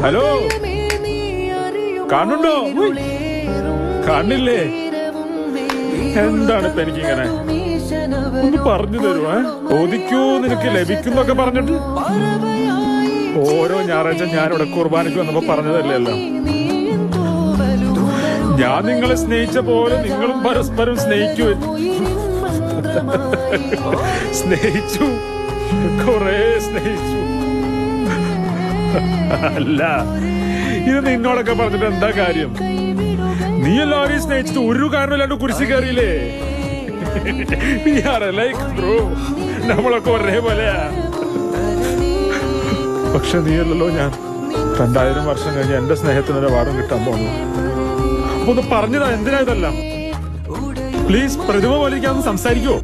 Hello, കാണുന്നുണ്ടോ? കാണില്ലേ? എന്താണ് ഇപ്പൊ എനിക്കിങ്ങനെ ഒന്ന് പറഞ്ഞു തരുവാ? ചോദിക്കൂ, നിനക്ക് ലഭിക്കുന്നൊക്കെ പറഞ്ഞിട്ട് ഓരോ ഞായറാഴ്ച ഞാനിവിടെ കുർബാനയ്ക്ക് വന്നപ്പോ പറഞ്ഞതല്ലേ. ഞാൻ നിങ്ങളെ സ്നേഹിച്ച പോലെ നിങ്ങളും പരസ്പരം സ്നേഹിക്കൂ. സ്നേഹിച്ചു, കൊറേ സ്നേഹിച്ചു. അല്ല, ഇത് നിന്നോടൊക്കെ പറഞ്ഞിട്ട് എന്താ കാര്യം? നീ എല്ലാവരെയും സ്നേഹിച്ചിട്ട് ഒരു കാരണമില്ലാണ്ട് കുരിശി കയറിയില്ലേ? നമ്മളൊക്കെ ഒരേപോലെയാ. പക്ഷെ നീയല്ലോ ഞാൻ. 2000 വർഷം കഴിഞ്ഞ് എന്റെ സ്നേഹത്തിനൊരു അവാർഡും കിട്ടാൻ പോകുന്നു. അപ്പൊ ഒന്ന് പറഞ്ഞതാ, എന്തിനാ ഇതെല്ലാം? പ്ലീസ്, പ്രതിഭ പോലിക്കാന്ന് സംസാരിക്കുവോ?